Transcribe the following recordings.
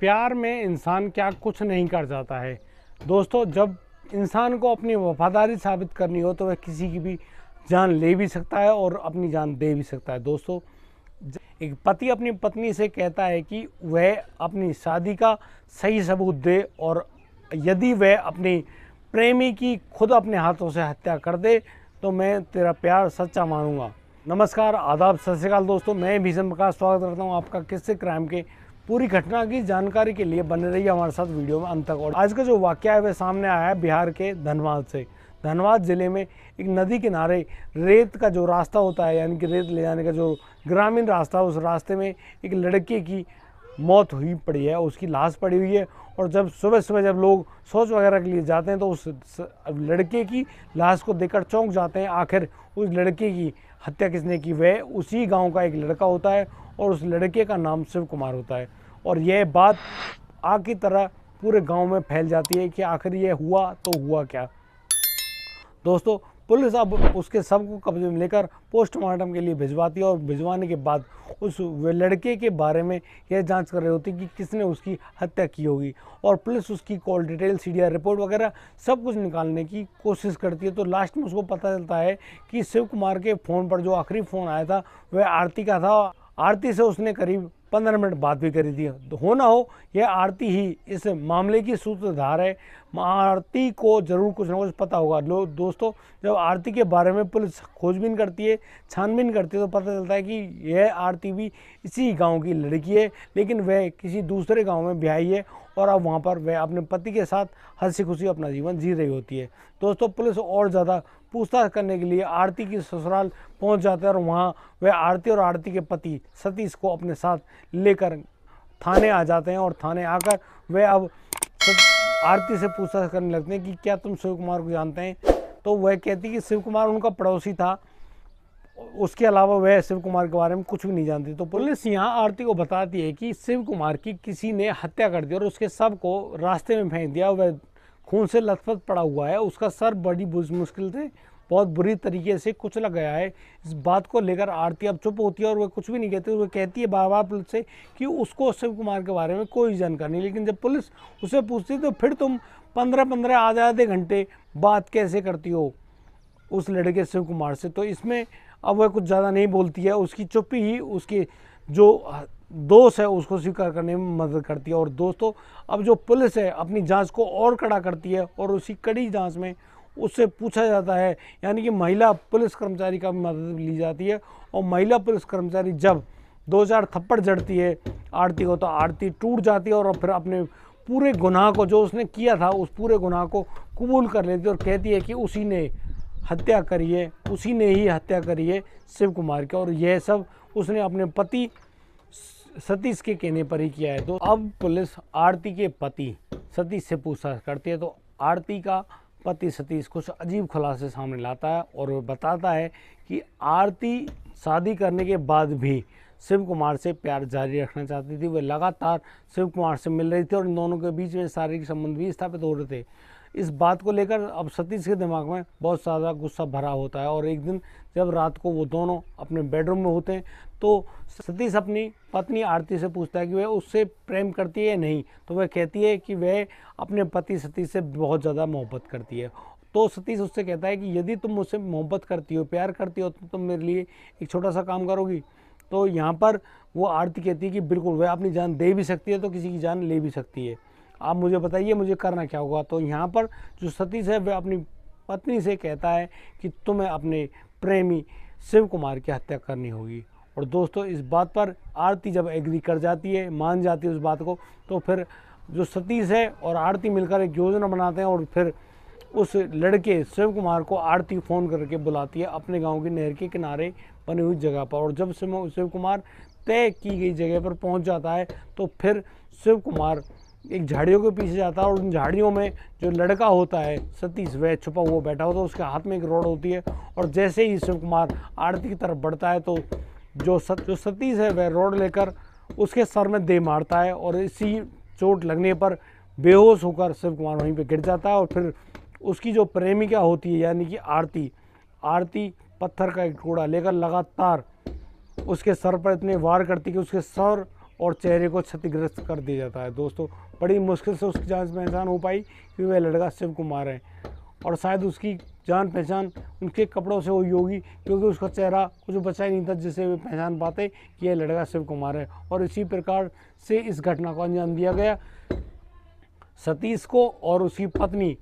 प्यार में इंसान क्या कुछ नहीं कर जाता है। दोस्तों, जब इंसान को अपनी वफादारी साबित करनी हो तो वह किसी की भी जान ले भी सकता है और अपनी जान दे भी सकता है। दोस्तों, एक पति अपनी पत्नी से कहता है कि वह अपनी शादी का सही सबूत दे और यदि वह अपनी प्रेमी की खुद अपने हाथों से हत्या कर दे तो मैं तेरा प्यार सच्चा मानूंगा। नमस्कार, आदाब, सत श्री अकाल दोस्तों, मैं भीषण प्रकाश स्वागत करता हूं आपका किस्से क्राइम के पूरी घटना की जानकारी के लिए बने रहिए हमारे साथ वीडियो में अंत तक। और आज का जो वाकया है वह सामने आया है बिहार के धनबाद से। धनबाद जिले में एक नदी किनारे रेत का जो रास्ता होता है, यानी कि रेत ले जाने का जो ग्रामीण रास्ता, उस रास्ते में एक लड़के की मौत हुई पड़ी है, उसकी लाश पड़ी हुई है। और जब सुबह सुबह जब लोग शौच वगैरह के लिए जाते हैं तो उस लड़के की लाश को देखकर चौंक जाते हैं। आखिर उस लड़के की हत्या किसने की? वह उसी गांव का एक लड़का होता है और उस लड़के का नाम शिव कुमार होता है। और यह बात आग की तरह पूरे गांव में फैल जाती है कि आखिर ये हुआ तो हुआ क्या। दोस्तों, पुलिस अब उसके शव को कब्जे में लेकर पोस्टमार्टम के लिए भिजवाती है और भिजवाने के बाद उस लड़के के बारे में यह जांच कर रही होती है कि किसने उसकी हत्या की होगी। और पुलिस उसकी कॉल डिटेल, सीडीआर रिपोर्ट वगैरह सब कुछ निकालने की कोशिश करती है। तो लास्ट में उसको पता चलता है कि शिव कुमार के फ़ोन पर जो आखिरी फ़ोन आया था वह आरती का था। आरती से उसने करीब 15 मिनट बात भी करी थी। तो हो ना हो, यह आरती ही इस मामले की सूत्रधार है। आरती को ज़रूर कुछ ना कुछ पता होगा। दोस्तों, जब आरती के बारे में पुलिस खोजबीन करती है, छानबीन करती है, तो पता चलता है कि यह आरती भी इसी गांव की लड़की है, लेकिन वह किसी दूसरे गांव में ब्याही है और अब वहां पर वह अपने पति के साथ हंसी खुशी अपना जीवन जी रही होती है। दोस्तों, पुलिस और ज़्यादा पूछताछ करने के लिए आरती की ससुराल पहुंच जाते हैं और वहां वह आरती और आरती के पति सतीश को अपने साथ लेकर थाने आ जाते हैं। और थाने आकर वे अब आरती से पूछताछ करने लगते हैं कि क्या तुम शिव कुमार को जानते हैं? तो वह कहती है कि शिव कुमार उनका पड़ोसी था, उसके अलावा वह शिव कुमार के बारे में कुछ भी नहीं जानती। तो पुलिस यहाँ आरती को बताती है कि शिव कुमार की किसी ने हत्या कर दी और उसके शव को रास्ते में फेंक दिया। वह खून से लथपथ पड़ा हुआ है, उसका सर बड़ी मुश्किल से बहुत बुरी तरीके से कुचला गया है। इस बात को लेकर आरती अब चुप होती है और वह कुछ भी नहीं कहती। वह कहती है बार बार पुलिस से कि उसको शिव कुमार के बारे में कोई जानकारी नहीं। लेकिन जब पुलिस उसे पूछती है तो फिर तुम 15-15 आधे घंटे बात कैसे करती हो उस लड़के शिव कुमार से? तो इसमें अब वह कुछ ज़्यादा नहीं बोलती है। उसकी चुप्पी ही उसके जो दोष है उसको स्वीकार करने में मदद करती है। और दोस्तों, अब जो पुलिस है अपनी जांच को और कड़ा करती है और उसी कड़ी जांच में उससे पूछा जाता है, यानी कि महिला पुलिस कर्मचारी का भी मदद ली जाती है। और महिला पुलिस कर्मचारी जब 2-4 थप्पड़ जड़ती है आरती को तो आरती टूट जाती है और फिर अपने पूरे गुनाह को, जो उसने किया था उस पूरे गुनाह को कबूल कर लेती है और कहती है कि उसी ने हत्या करी है, उसी ने ही हत्या करी है शिव कुमार की, और यह सब उसने अपने पति सतीश के कहने पर ही किया है। तो अब पुलिस आरती के पति सतीश से पूछताछ करती है। तो आरती का पति सतीश कुछ अजीब खुलासे सामने लाता है और वह बताता है कि आरती शादी करने के बाद भी शिव कुमार से प्यार जारी रखना चाहती थी। वह लगातार शिव कुमार से मिल रही थी और इन दोनों के बीच में शारीरिक संबंध भी स्थापित हो रहे थे। इस बात को लेकर अब सतीश के दिमाग में बहुत ज़्यादा गुस्सा भरा होता है। और एक दिन जब रात को वो दोनों अपने बेडरूम में होते हैं तो सतीश अपनी पत्नी आरती से पूछता है कि वह उससे प्रेम करती है या नहीं। तो वह कहती है कि वह अपने पति सतीश से बहुत ज़्यादा मोहब्बत करती है। तो सतीश उससे कहता है कि यदि तुम मुझसे मोहब्बत करती हो, प्यार करती हो, तो तुम मेरे लिए एक छोटा सा काम करोगी? तो यहाँ पर वो आरती कहती है कि बिल्कुल, वह अपनी जान दे भी सकती है तो किसी की जान ले भी सकती है। आप मुझे बताइए मुझे करना क्या होगा? तो यहाँ पर जो सतीश है वह अपनी पत्नी से कहता है कि तुम्हें अपने प्रेमी शिव कुमार की हत्या करनी होगी। और दोस्तों, इस बात पर आरती जब एग्री कर जाती है, मान जाती है उस बात को, तो फिर जो सतीश है और आरती मिलकर एक योजना बनाते हैं और फिर उस लड़के शिव कुमार को आरती फ़ोन करके बुलाती है अपने गांव की नहर के किनारे बनी हुई जगह पर। और जब शिव कुमार तय की गई जगह पर पहुंच जाता है तो फिर शिव कुमार एक झाड़ियों के पीछे जाता है और उन झाड़ियों में जो लड़का होता है सतीश, वह छुपा हुआ बैठा होता है। उसके हाथ में एक रॉड होती है और जैसे ही शिव कुमार आरती की तरफ बढ़ता है तो जो सतीश है वह रॉड लेकर उसके सर में दे मारता है और इसी चोट लगने पर बेहोश होकर शिव कुमार वहीं पे गिर जाता है। और फिर उसकी जो प्रेमिका होती है यानी कि आरती पत्थर का एक टुकड़ा लेकर लगातार उसके सर पर इतने वार करती कि उसके सर और चेहरे को क्षतिग्रस्त कर दिया जाता है। दोस्तों बड़ी मुश्किल से उसकी जान पहचान हो पाई कि वह लड़का शिव कुमार है, और शायद उसकी जान पहचान उनके कपड़ों से हुई होगी, क्योंकि उसका चेहरा कुछ बचा ही नहीं था जिससे वे पहचान पाते कि यह लड़का शिव कुमार है। और इसी प्रकार से इस घटना को अंजाम दिया गया। सतीश को और उसकी पत्नी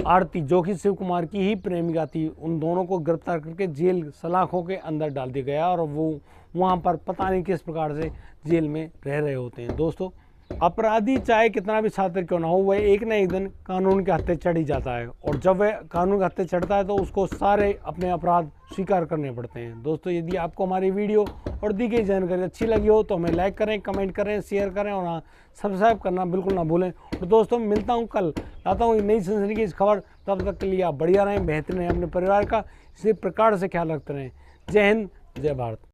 आरती, जो कि शिव कुमार की ही प्रेमिका थी, उन दोनों को गिरफ्तार करके जेल सलाखों के अंदर डाल दिया गया, और वो वहाँ पर पता नहीं किस प्रकार से जेल में रह रहे होते हैं। दोस्तों अपराधी चाहे कितना भी छात्र क्यों ना हो, वह एक न एक दिन कानून के हत्थे चढ़ ही जाता है, और जब वह कानून के हत्थे चढ़ता है तो उसको सारे अपने अपराध स्वीकार करने पड़ते हैं। दोस्तों यदि आपको हमारी वीडियो और दी गई जानकारी अच्छी लगी हो तो हमें लाइक करें, कमेंट करें, शेयर करें, और हाँ सब्सक्राइब करना बिल्कुल ना भूलें। और दोस्तों मिलता हूँ कल, लाता हूँ एक नई सनसनीखेज खबर। तब तक के लिए आप बढ़िया रहें, बेहतर रहें, अपने परिवार का इसी प्रकार से ख्याल रखते रहें। जय हिंद, जय भारत।